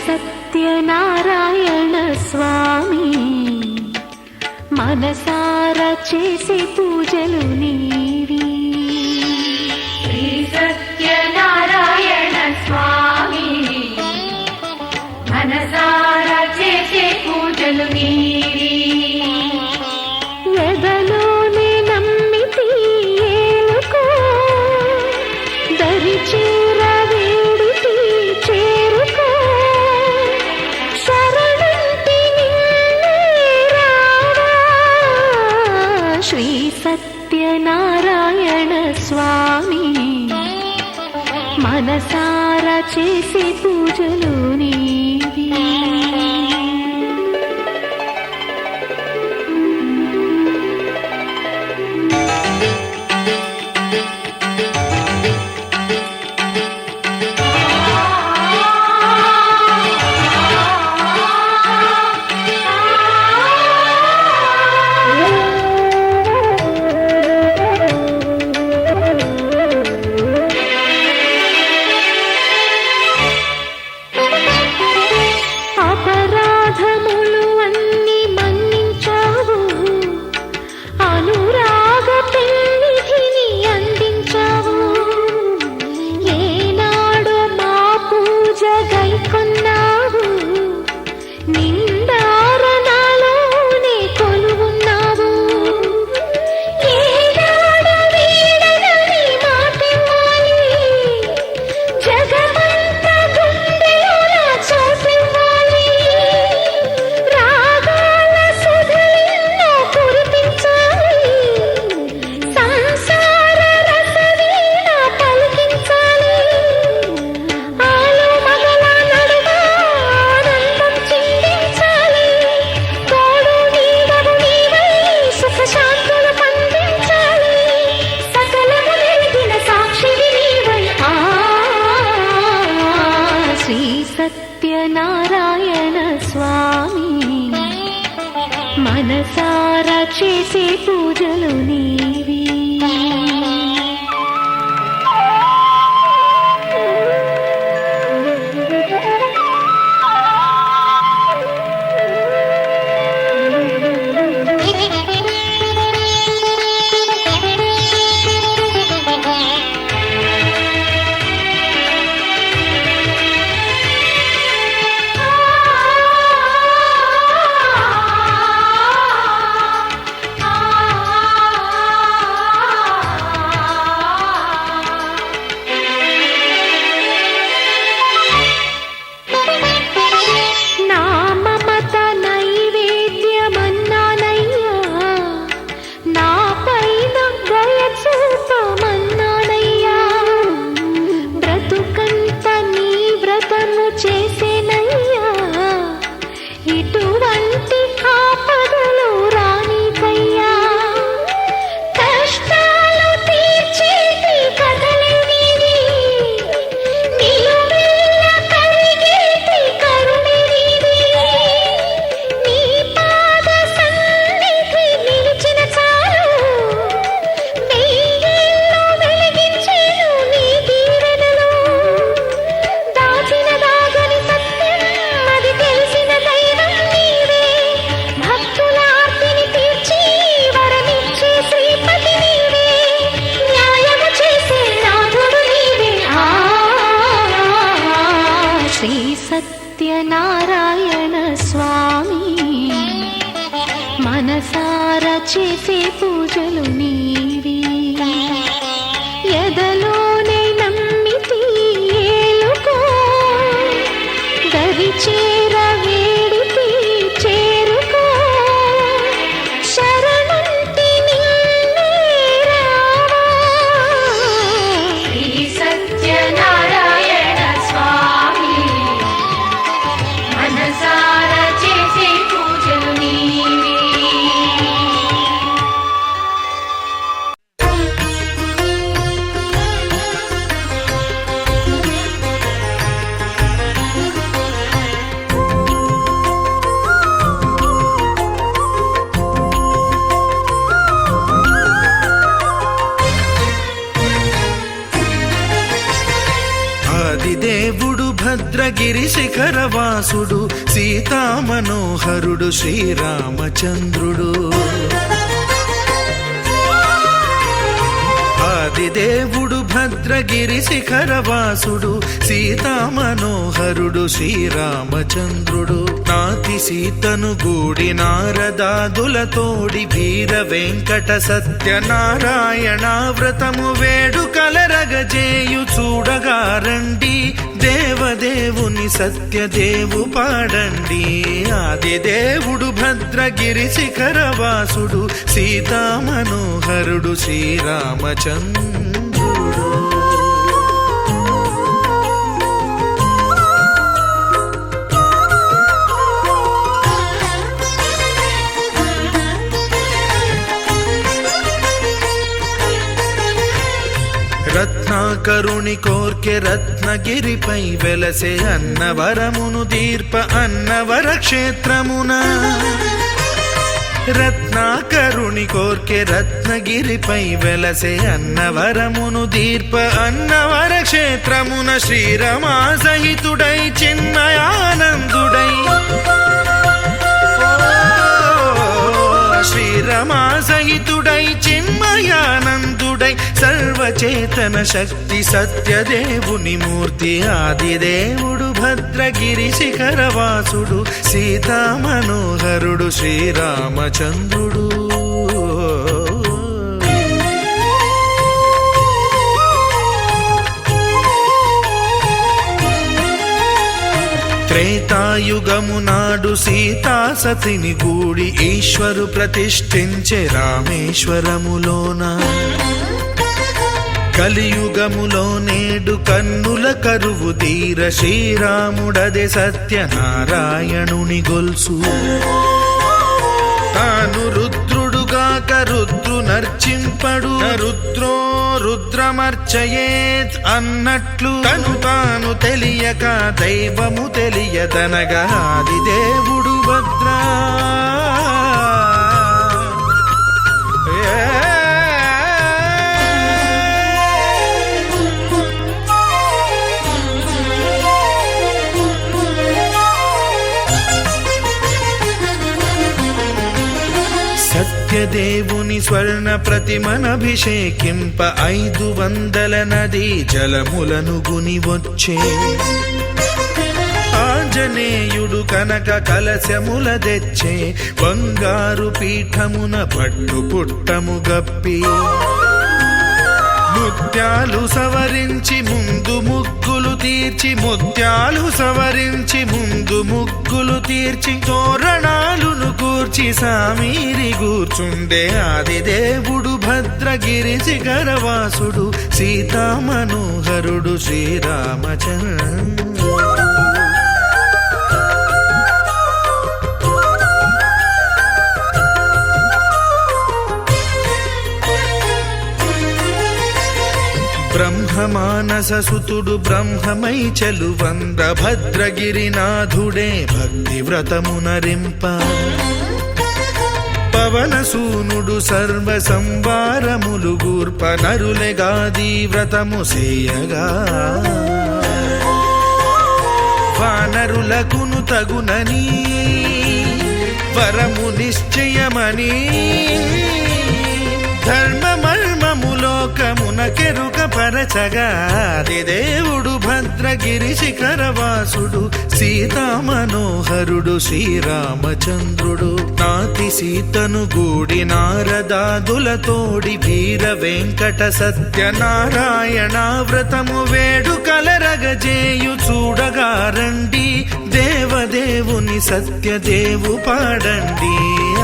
సత్యనారాయణ స్వామి మనసారా చేసే పూజలు నీవి. శ్రీ సత్యనారాయణ స్వామి మనసారా చేసే పూజలు నీవి. ఎదలోనే నమ్మితి ఏలుకో దరిచి సత్యనారాయణ స్వామి మనసారా చేసే పూజలు నీవి. సత్యనారాయణ స్వామి మనసారా చేసే పూజలు నీవి. సత్యనారాయణ స్వామి మనసారా చేసే పూజలు నీవి. ఎదలోనే నమ్మితి ఏలుకో దరిచేర వేడితి చేరుకో శరణంటి నిన్నే రావా. శ్రీ సత్యనారాయణ స్వామి మనసారా చేసే పూజలు నీవి. భద్రగిరి శిఖరవాసుడు సీతామనోహరుడు శ్రీరామచంద్రుడు. ఆదిదేవుడు భద్రగిరి శిఖరవాసుడు సీతామనోహరుడు శ్రీరామచంద్రుడు. నాతి సీతను గూడి నారదాదులతోడి వీర వెంకట సత్యనారాయణ వ్రతము వేడుకలరగజేయు చూడగా రండి, దేవదేవుని సత్యదేవు పాడండి. ఆదిదేవుడు భద్రగిరి శిఖరవాసుడు సీతామనోహరుడు శ్రీరామచంద్రుడు. రత్నాకరుని కోర్కె రత్నగిరిపై వెలసే అన్నవరమును దీర్ప అన్నవర క్షేత్రమున. రత్నాకరుని కోర్కె రత్నగిరిపై వెలసే అన్నవరమును దీర్ప అన్నవర క్షేత్రమున. శ్రీరమా సహితుడై చిన్మయానందుడై శ్రీరమా సహితుడై చిన్మయానందుడై సర్వచేతన శక్తి సత్యదేవుని మూర్తి. ఆదిదేవుడు భద్రగిరి శిఖరవాసుడు సీతామనోహరుడు శ్రీరామచంద్రుడు. త్రేతాయుగము నాడు సీతా సతిని గూడి ఈశ్వరు ప్రతిష్ఠించే రామేశ్వరములోన. కలియుగములో నేడు కన్నుల కరువు తీర శ్రీరాముడదే సత్యనారాయణుని గొల్సు. తాను రుద్రుడుగాక రుద్రు నర్చింపడు, రుద్రో రుద్రమర్చయేత్ అన్నట్లు తను తాను తెలియక దైవము తెలియదనగా ఆదిదేవుడు భద్రా. సత్యదేవుని స్వర్ణ ప్రతిమనభిషేకింప 500 నదీ జలములను గుని వచ్చే. ఆంజనేయుడు కనక కలశముల తెచ్చే, బంగారు పీఠమున పట్టు పుట్టము గప్పి. ముత్యాలు సవరించి ముందు ముగ్గులు తీర్చి, ముత్యాలు సవరించి ముందు ముగ్గులు తీర్చి, తోరణాలును కూర్చి సామీరి కూర్చుండే. ఆదిదేవుడు భద్రగిరి శిఖరవాసుడు సీతామనోహరుడు శ్రీరామచంద్రుడు. బ్రహ్మమానస సుతుడు బ్రహ్మమై చెలువంద్ర భద్రగిరినాథుడే భక్తి వ్రతమునరింప. పవనసూనుడు సర్వ సంవారములు గూర్ప నరులెగాది వ్రతము సేయగా. వానరులకును తగునని వరము నిశ్చయమని, ధర్మమర్మములోకమున కెరుక పరచగా. ఆదిదేవుడు భద్రగిరి శిఖరవాసుడు సీతామనోహరుడు శ్రీరామచంద్రుడు. నాతి సీతను గూడి నారదాదులతోడి వీర వెంకట సత్యనారాయణ వ్రతము వేడుకలరగజేయు చూడగా రండి, దేవదేవుని సత్యదేవు పాడండి.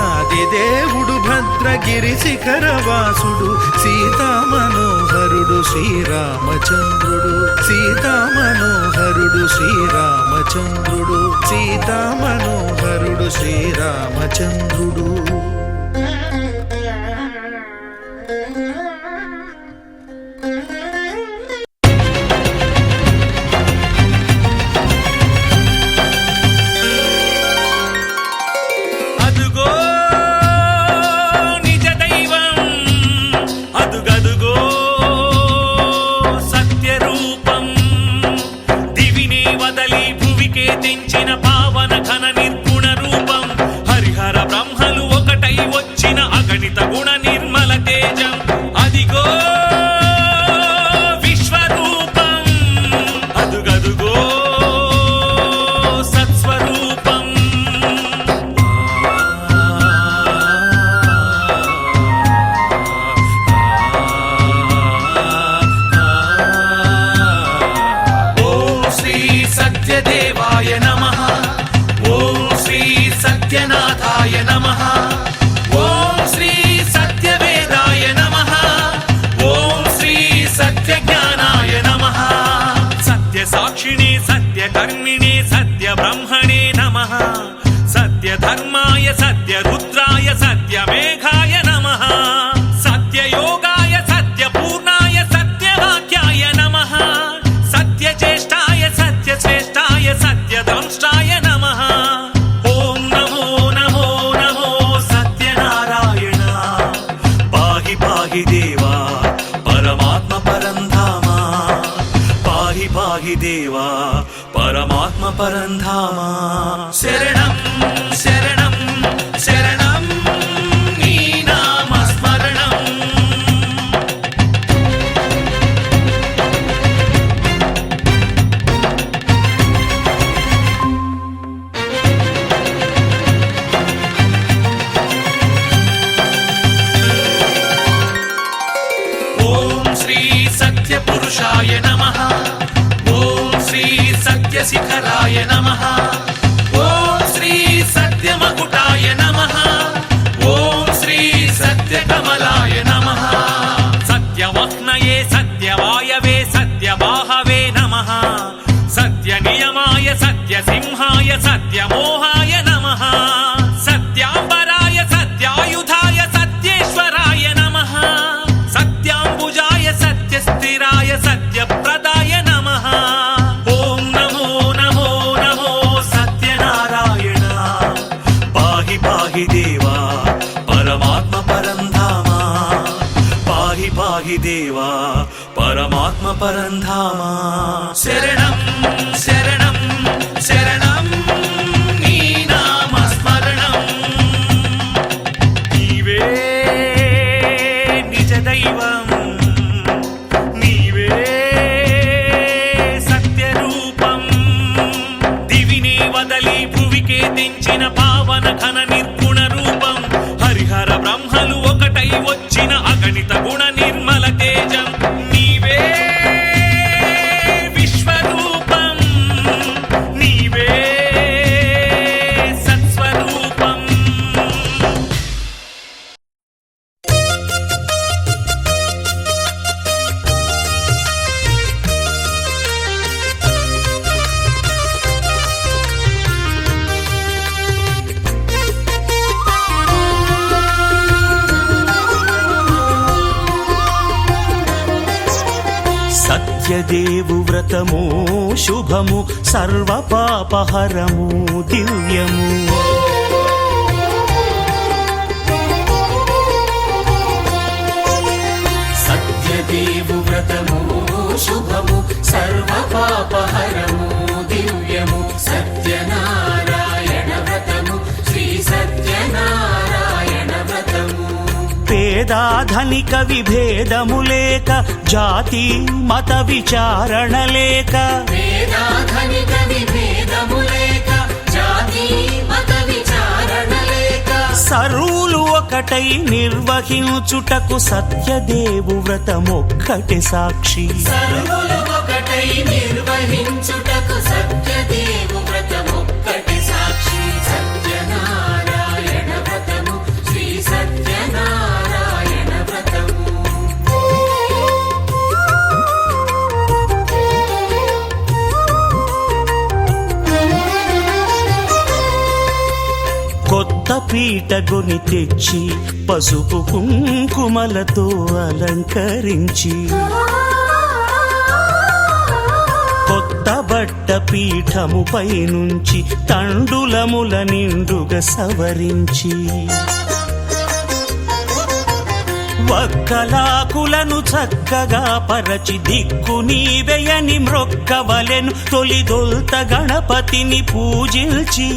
ఆదిదేవుడు భద్రగిరి శిఖరవాసుడు సీతామనోహరుడు శ్రీరామచంద్రుడు. సీతామనోహరుడు శ్రీరామచంద్రుడు. సీతామనోహరుడు శ్రీరామచంద్రుడు. వద వదలి భువికే తెంచిన పావన ఘన నిర్గుణ రూపం హరిహర బ్రహ్మలు ఒకటై వచ్చిన అగణిత గుణ నిర్మల తేజం అదిగో విశ్వరూపం అదుగదుగో సత్స్వరూపం ఓం శ్రీ సత్యదేవాయ నమః ఓం శ్రీ సత్యనాథాయ నమః ఓం శ్రీ సత్యవేదాయ నమః ఓం శ్రీ సత్యజ్ఞానాయ నమః సత్యసాక్షిణే సత్యకర్మిణే సత్యబ్రహ్మణే నమః సత్యధర్మాయ సత్యరుద్రాయ సత్యమేఘాయ నమః సత్యయోగాయ సత్యపూర్ణాయ సత్యవాక్యాయ నమః సత్యజ్యేష్ఠాయ సత్యశ్రేష్ఠాయ సత్యద్రంష్టాయ నమః ఓం నమో నమో నమో సత్యనారాయణ పాహి పాహి దేవా పరమాత్మ పరంధామ పాహి పాహి దేవా పరమాత్మ పరంధామ శరణం శరణం శరణం నీ నామ స్మరణం ఓం శ్రీ సత్యపురుషాయ నమః ఓం శ్రీ సత్యశిఖరాయ నమః ఓం శ్రీ సత్యమకుటాయ నమః ఓం శ్రీ సత్యకమలాయ నమః సత్యవహ్నయే సత్యవాయవే సత్యబాహవే నమః సత్యనియమాయ సత్యసింహాయ సత్యమోహాయ నమః సత్యాంబరాయ సత్యాయుధాయ సత్యేశ్వరాయ నమః సత్యాంబుజాయ సత్యస్థిరాయ సత్యప్రదాయ నమః ఓం నమో నమో నమో సత్యనారాయణ పాహి పాహి దేవా పరమాత్మ పరంధామ పాహి పాహి దేవా పరమాత్మ పరంధామ శరణం శరణం శరణం నీ నామ స్మరణం నీవే నిజ దైవం నీవే సత్యరూపం దివినే వదలి భువికే తెంచిన పావన ఘన నిర్గుణ రూపం హరిహర బ్రహ్మలు ఒకటై వచ్చిన అగణిత గుణ నిర్మల తేజం నీవే విశ్వరూపం నీవే సత్స్వరూపం సత్యదేవు వ్రతము శుభము సర్వ పాపహరము దివ్యము సత్యదేవు వ్రతము శుభము సర్వ పాపహరము దివ్యము సత్యనారాయణ వ్రతము శ్రీ సత్యనారాయణ వ్రతము పేదాధనిక విభేదము లేక జాతి మత విచారణ లేక వేదాధనిక విభేదము లేక జాతి మత విచారణ లేక సర్వులు ఒకటై నిర్వహించుటకు సత్యదేవు వ్రతమొక్కటి సాక్షి సర్వులు ఒకటై నిర్వహించుటకు సత్యదేవు వ్రతమొక్కటి సాక్షి సత్యనారాయణ వ్రతము శ్రీ సత్యనారాయణ వ్రతము కొత్త పీటగొని తెచ్చి పసుపు కుంకుమలతో అలంకరించి కొత్త బట్ట పీఠముపై నుంచి తండులముల నిండుగా సవరించి వక్కలాకులను చక్కగా పరచి దిక్కు నీవెయని మ్రొక్కవలెను తొలిదొల్త గణపతిని పూజించి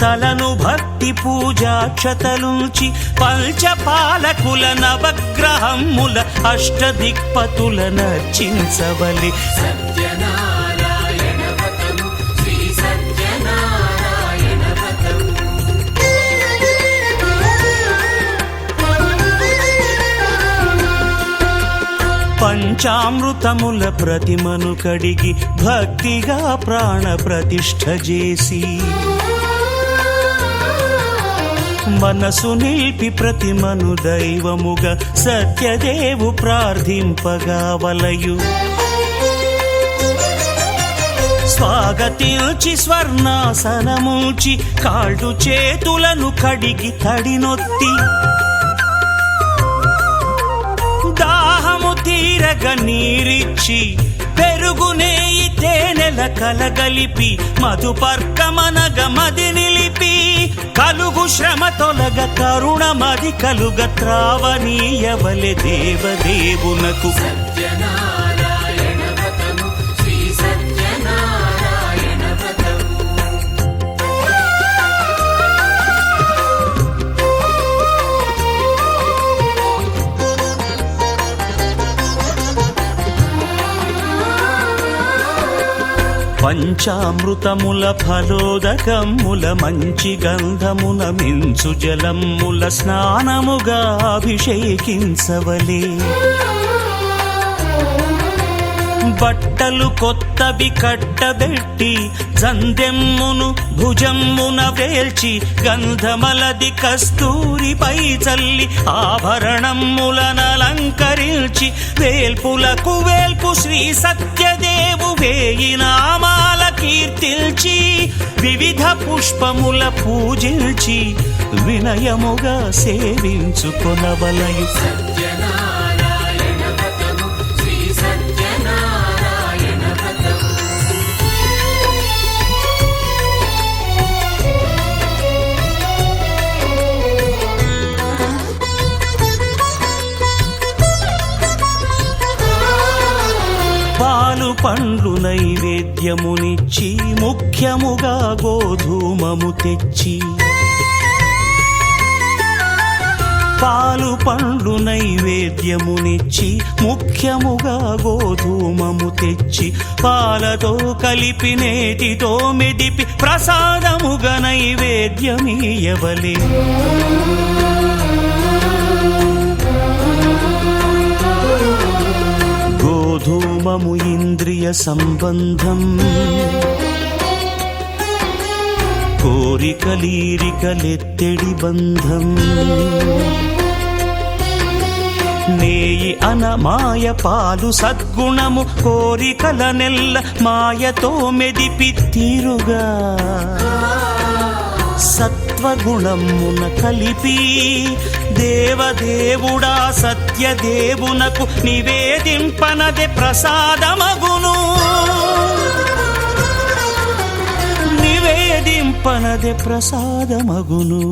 తలను భక్తి పూజాక్షతలుంచి పంచపాలకుల నవగ్రహముల అష్టదిక్పతుల నర్చించవలి సత్యనారాయణ వ్రతము శ్రీ సత్యనారాయణ వ్రతము పంచామృతముల ప్రతిమను కడిగి భక్తిగా ప్రాణ ప్రతిష్ఠ చేసి మనసు నిలిపి ప్రతిమను దైవముగా సత్యదేవు ప్రార్థింపగా వలయు స్వాగతించి స్వర్ణాసనముంచి కాళ్ళు చేతులను కడిగి తడినొత్తి దాహము తీరగ నీరిచ్చి పెరుగు నేయి తేనెల కలగలిపి మధుపర్కమనగ మది నిలిపి కలుగు శ్రమ తొలగ కరుణ మది కలుగ త్రావనీయవలె దేవదేవునకు సత్యనారాయణ వ్రతము శ్రీ సత్యనారాయణ వ్రతము పంచామృతముల ఫలోదకముల మంచి గంధమున మించు జలముల స్నానముగా అభిషేకించవలే బట్టలు కొత్తవి కట్టబెట్టి జందెమ్మును భుజమ్మున వేల్చి గంధమలది కస్తూరిపై చల్లి ఆభరణములనలంకరించి వేల్పులకు వేల్పు శ్రీ సత్యదేవు వేయి నామాల కీర్తిల్చి వివిధ పుష్పముల పూజించి వినయముగా సేవించుకొనవలయు సత్యనారాయణ వ్రతము శ్రీ సత్యనారాయణ వ్రతము పాలు పండ్లు నైవేద్యమునిచ్చి ముఖ్యముగా గోధూమము తెచ్చి పాలు పండ్లు నైవేద్యమునిచ్చి ముఖ్యముగా గోధూమము తెచ్చి పాలతో కలిపి నేతితో మెదిపి ప్రసాదముగా నైవేద్యమీయవలే గోధూమము ఇంద్రియ సంబంధం కోరికలీరికలెత్తెడి బంధం నేయి అనమాయ పాలు సద్గుణము కోరికల నెల్ల మాయతో మెదిపి తీరుగా సత్వగుణమున కలిపి దేవదేవుడా సత్యదేవునకు నివేదింపనదే ప్రసాదమగును నివేదింపనదే ప్రసాదమగును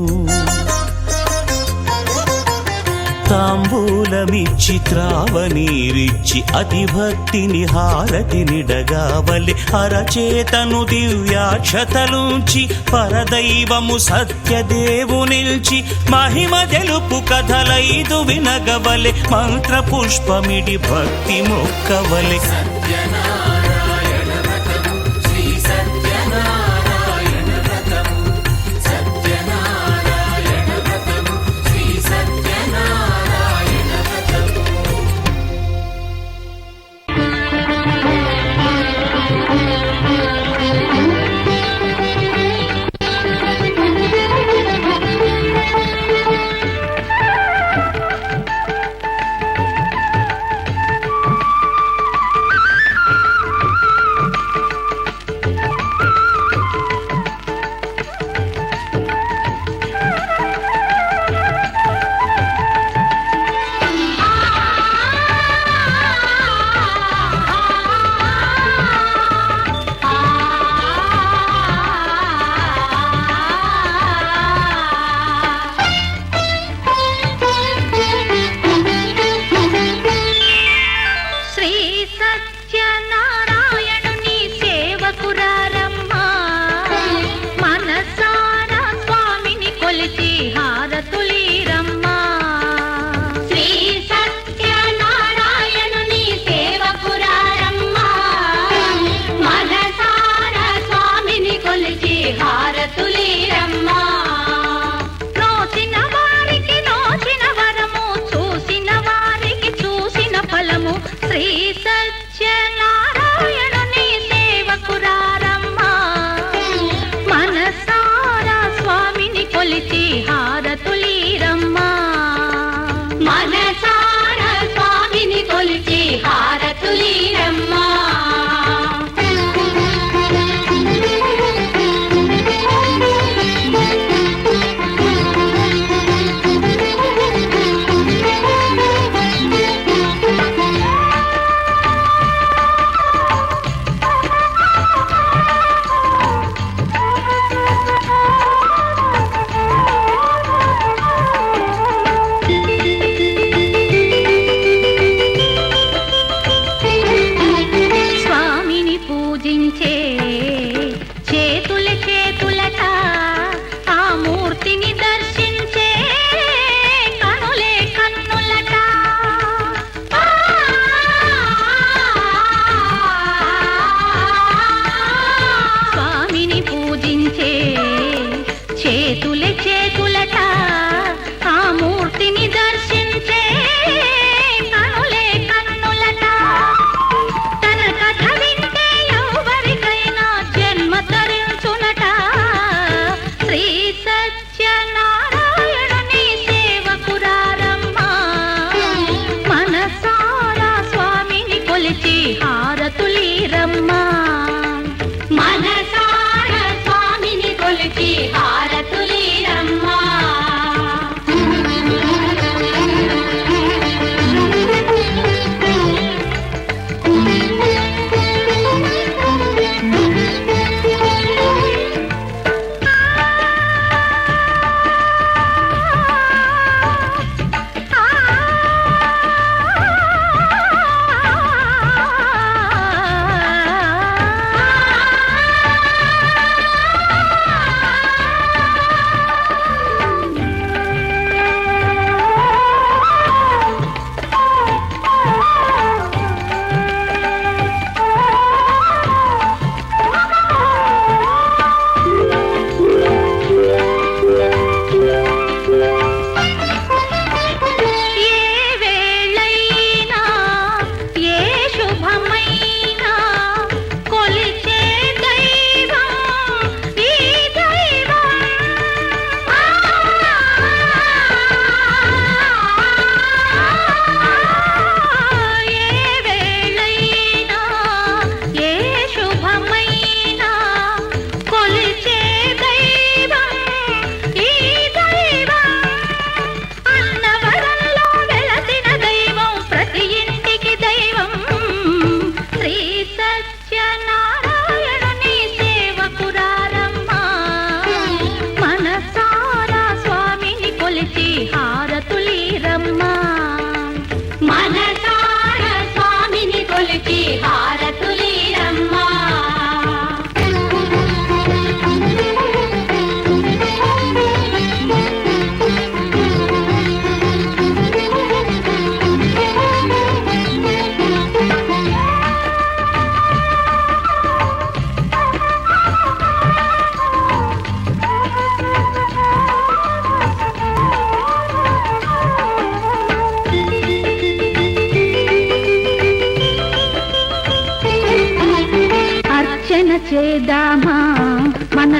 తాంబూలమిచ్చి త్రావనీరిచ్చి అతిభక్తిని హారతినిడగావలి అరచేతను దివ్యాక్షతలుంచి పరదైవము సత్యదేవు నిల్చి మహిమ తెలుపు కథలైదు వినగవలె మంత్ర పుష్పమిడి భక్తి మొక్కవలె సత్యనారాయణ వ్రతము శ్రీ సత్యనారాయణ వ్రతము సత్యనారాయణ వ్రతము శ్రీ సత్యనారాయణ వ్రతము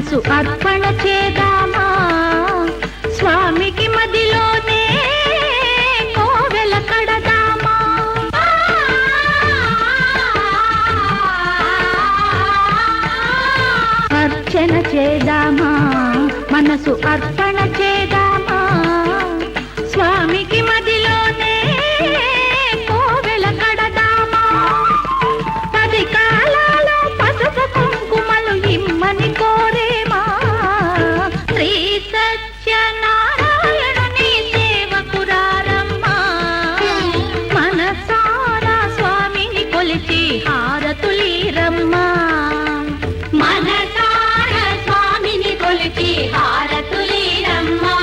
మనసు అర్పణ చేద్దామా స్వామికి మదిలోనే కోవెల కడదామా అర్చన చేద్దామా మనసు అర్పణ చేద్దామా స్వామికి మదిలోనే కోవెల కడదామా 10 కాలాలో పసుపు కుంకుమలు ఇమ్మని కోరేమా శ్రీ సత్యనారాయణుని సేవకురారమ్మా మనసారా స్వామిని కొలిచి హారతులీరమ్మా మనసారా స్వామిని కొలిచి హారతులీరమ్మా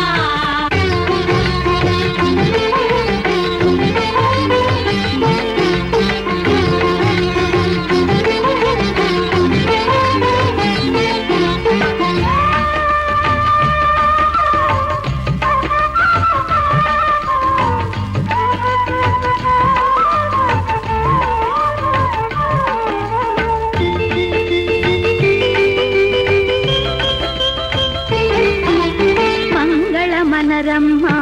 మనరమ్మా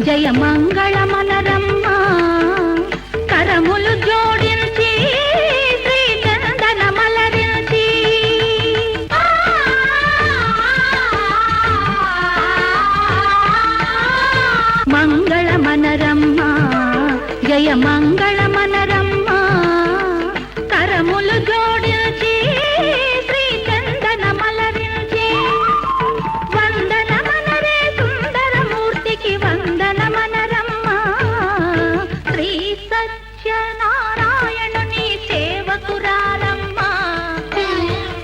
జయ మంగళ మనరమ్మా కరములు జోడించి శ్రీ చందన మలరించి మంగళ మనరమ్మా జయ మంగళ మనరమ్మా కరములు జోడించి శ్రీ చందన మలరించి వందన మనరే సుందరమూర్తికి వందన మనరమ్మా శ్రీ సత్యనారాయణుని సేవకురారమ్మా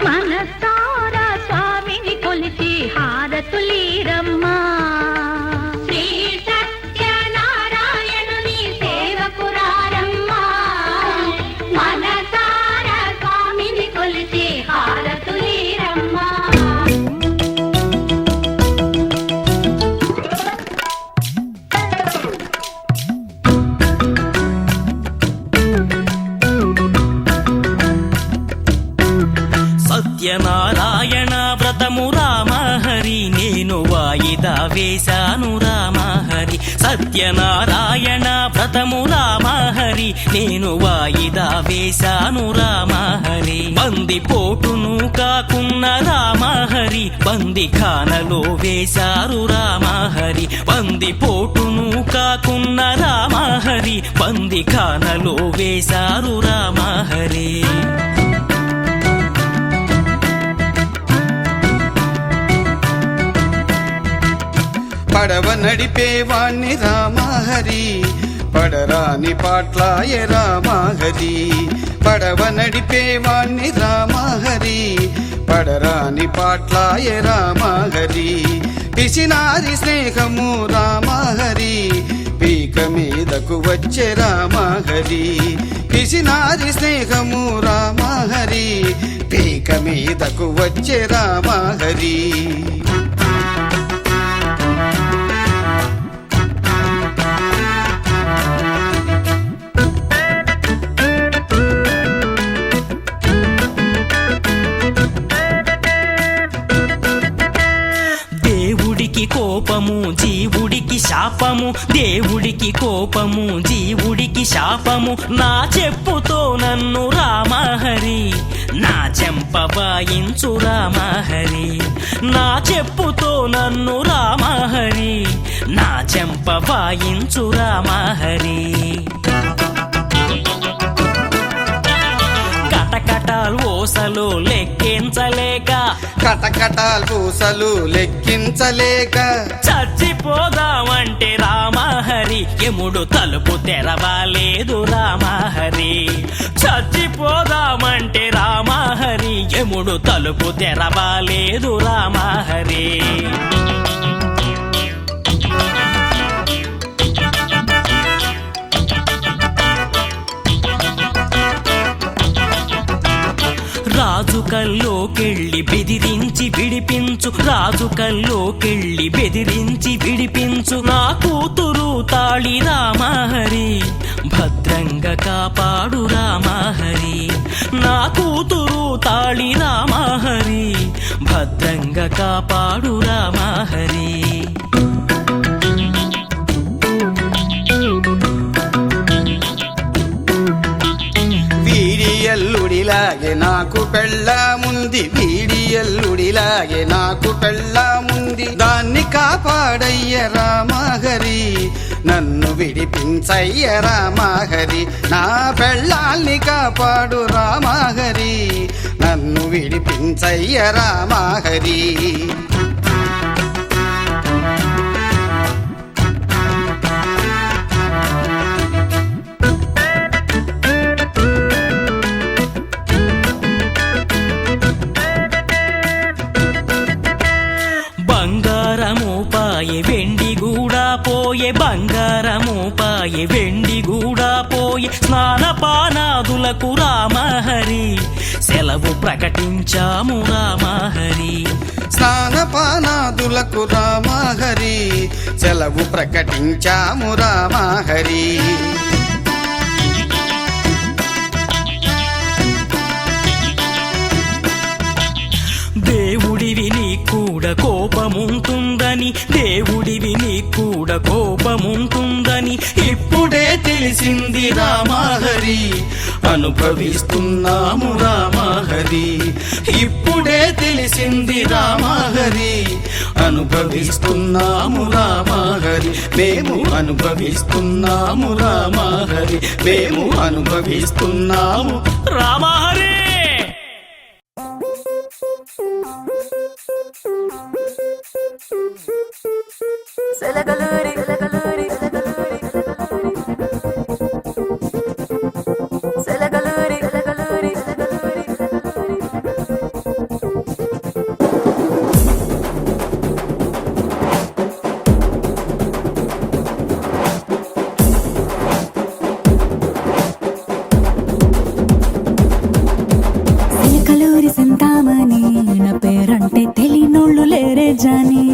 మనసారా స్వామిని కొలిచి హారతులీరమ్మా శ్రీ సత్యనారాయణుని సేవకురారమ్మా మనసారా స్వామిని కొలిచి హారతులీరమ్మా సత్యనారాయణ వ్రతము రామహరి నేను వాయిదా వేశాను రామహరి సత్యనారాయణ వ్రతము రామహరి నేను వాయిదా వేశాను రామహరి బంది పోటును కాకున్న రామహరి బంది ఖానలో వేశారు రామహరి బంది పోటును కాకున్న రామహరి బంది ఖానలో వేశారు రామహరి పడవ నడిపేవాణ్ణి రామహరి పడరాని పాట్లాయ రామహరి పడవ నడిపేవాణ్ణి రామహరి పడరాని పాట్లాయ రామహరి పిసినారి స్నేహము రామహరి పీక మీదకు వచ్చే రామహరి పిసినారి స్నేహము రామహరి పీక మీదకు వచ్చే రామహరి కోపము జీవుడికి శాపము దేవుడికి కోపము జీవుడికి శాపము నా చెప్పుతో నన్ను రామహరి నా చెంప వాయించు రామహరి నా చెప్పుతో నన్ను రామహరి నా చెంప వాయించు రామహరి కటకటాల్ ఓసలు లెక్కించలేక కటకటాల్ పూసలు లెక్కించలేక చచ్చిపోదామంటే రామహరి యముడు తలుపు తెరవాలేదు రామహరి చచ్చిపోదామంటే రామహరి యముడు తలుపు తెరవాలేదు రామహరి రాజు కల్లోకెళ్ళి బెదిరించి విడిపించు రాజు కల్లోకెళ్ళి బెదిరించి విడిపించు నా కూతురు తాళి రామహరి భద్రంగా కాపాడు రామహరి నా కూతురు తాళి రామహరి భద్ర భద్రంగా కాపాడు రామహరి. వీడి అల్లుడిలాగే నాకు పెళ్ళాముంది, వీడి అల్లుడిలాగే నాకు పెళ్ళాముంది, దాన్ని కాపాడయ్య రామహరి, నన్ను విడిపించయ్య రామహరి, నా పెళ్ళాల్ని కాపాడు రామహరి, నన్ను విడిపించయ్య రామహరి. బంగారము పాయే వెండి గూడా పోయే, బంగారము పాయే వెండి గూడా పోయే, స్నానపానాదులకు రామహరి సెలవు ప్రకటించాము రామహరి. స్నానపానాదులకు రామహరి సెలవు ప్రకటించాము రామహరి. దేవుడివి నీ కూడా కోపముంటుందని, దేవుడివి నీ కూడా కోపముంటుందని ఇప్పుడే తెలిసింది రామహరి, అనుభవిస్తున్నాము రామహరి, ఇప్పుడే తెలిసింది రామహరి, అనుభవిస్తున్నాము రామహరి, మేము అనుభవిస్తున్నాము రామహరి, మేము అనుభవిస్తున్నాము రామహరి. సెలగలూరి సెలగలూరి సెలగలూరి సెలగలూరి సింతామణి, నా పేరంటే తెలియనోళ్ళు లేరే జాని,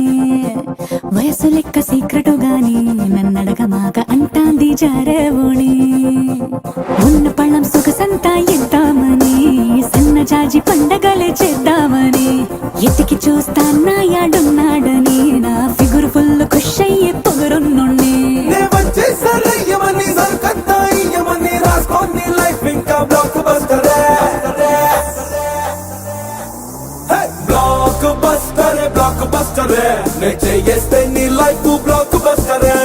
వయసు లెక్క సీక్రెటు గాని నన్నడగమాక అంటాంది జారేవోణి, ఉన్న పళ్ళం సొగసంతా ఇద్దామని, సన్న జాజి పండగలే చేద్దామని, ఎతికి చూస్తాన్నా యాడున్నాడని, నా ఫిగురు ఫుల్ ఖుషయ్యే పొగరున్నుండి. బ్లాక్ బస్టరే నే చేస్తే నీ లైఫ్ బ్లాక్ బస్టరే.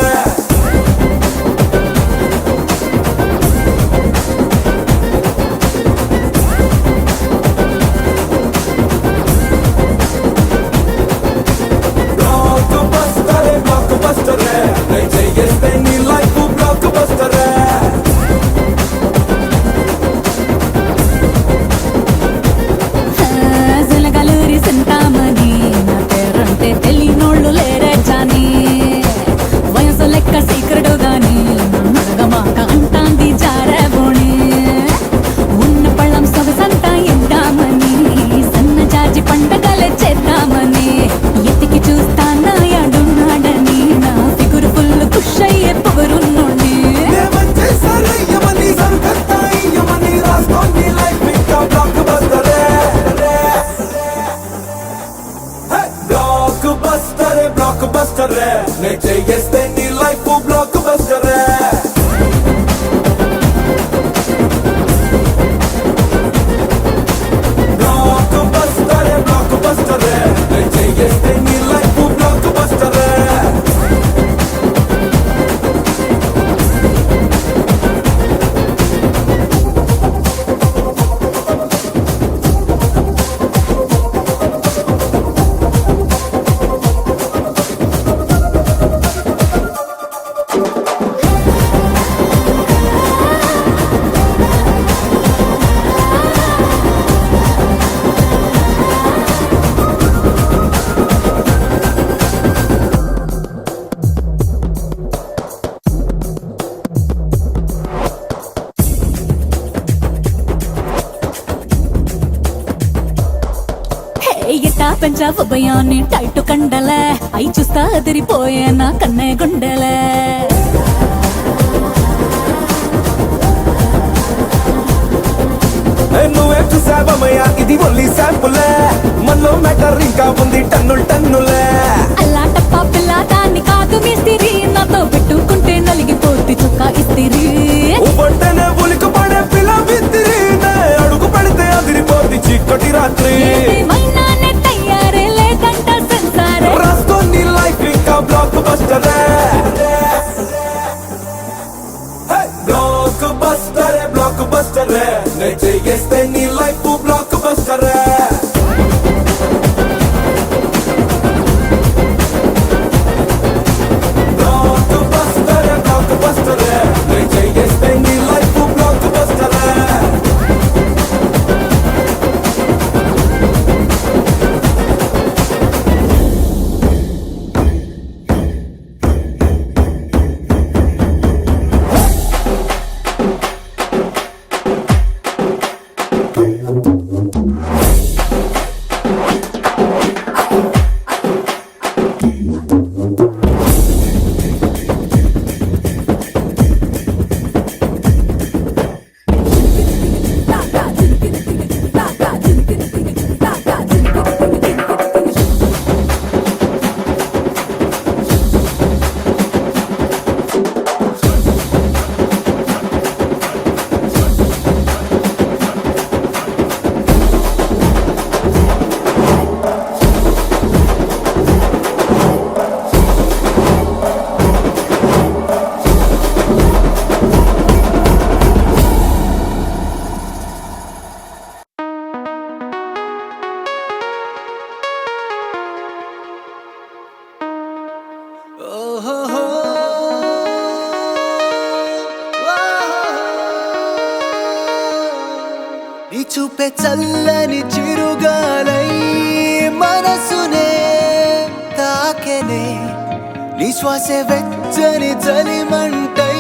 బ్లాక్ బస్టరే నే చేస్తే నీ లైఫ్ బ్లాక్ బస్టరే. సెలగలూరి సింతామణి, నా పేరంటే తెలియనోళ్ళు లేరే జాని, వయసు లెక్క సీక్రెటు గాని నన్నడగమాక అంటాంది జారేవోణి, ఉన్న పళ్ళం సొగసంతా ఇద్దామని, సన్న జాజి పండగలే చేద్దామని, ఎతికి చూస్తానా యాడున్నాడని, నా ఫిగురు ఫుల్ ఖుషయ్యే పొగరున్నోణ్ణి. బ్లాక్ బస్టరే నే చేస్తే నీ లైఫ్ బ్లాక్ బస్టరే. బ్లాక్ బస్టరే నే చేస్తే నీ లైఫ్ బ్లాక్ బస్టరే. పెంచావు భయాన్ని టైట్ కండలే, అయి చూస్తా అదిరిపోయే నా కన్నే గుండెలే. నువ్వే చూసావమయ్యా ఇది ఓన్లీ శాంపులే మనలో మ్యాటర్ ఇంకా ఉంది టన్నులు టన్నులే అల్లాటప్ప పిల్ల దాన్ని కాదు మిస్తిరి నాతో పెట్టుకుంటే నలిగిపోతే చుక్క ఇస్తిరి ఒంటనే ఉలికి పడే పిల్ల విత్తిరి అడుగు పెడితే అదిరిపోద్ది చీకటి రాత్రి ఏదేమైనా నెట్ అయ్యారే లేదంట సెన్సారే రాస్తో నీ లైఫ్ ఇంకా బ్లాక్ బస్టరే బ్లాక్ బస్టరే బ్లాక్ బస్టరే నే చేస్తే నీ లైఫ్ బ్లాక్ బస్టరే నీ చూపే చల్లని చిరుగాలై మనసునే తాకెనే నీ శ్వాసే వెచ్చని చలిమంటై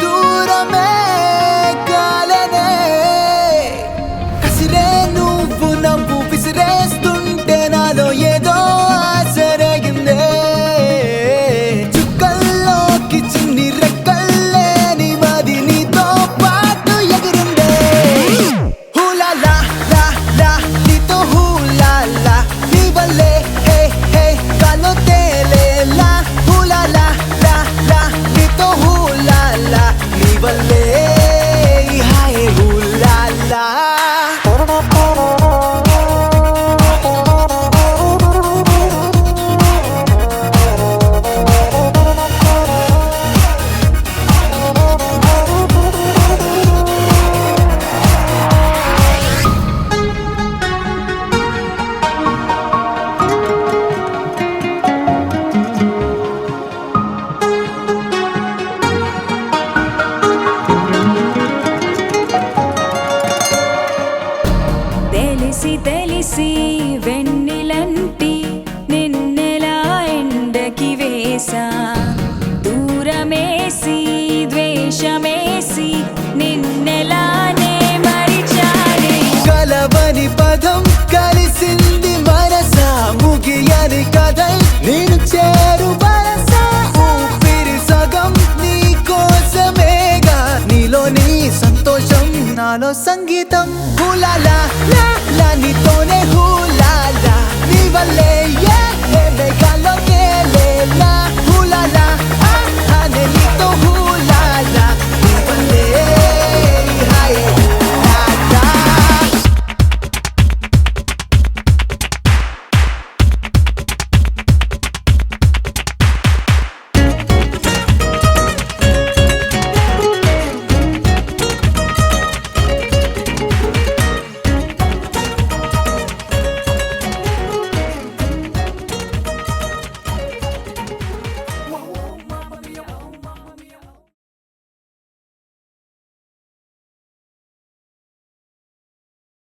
దూరమే కాలనే కసిరే నువ్వు నవ్వు విసిరేస్తుంటే నాలో ఏదో ఆశరగిందే చుక్కల్లోకి చిన్ని రెక్కల్లే నీ మది నీతో పాటు ఎగిరిందే హూలా లా లా లా నీతో హూలా లా నీ వల్లే హే హే కాలో తేలేలా హూలా లా లా లా నీతో హూలా లా నీ వల్లే హాయ్ హూలా లా తెలిసి తెలిసి వెన్నెలంటి నిన్నెలా ఎండకి వేసా దూరమేసి ద్వేషమేసి నిన్నెలానే మరిచానే కలవని పదం కలిసింది మనసా ముగియని కథై నేను చేరు వరసా ఊపిరి సగం నీ కోసమేగా నీలో నీ సంతోషం నాలో సంగీతం హూలా లా లా లా నీతోనే హూ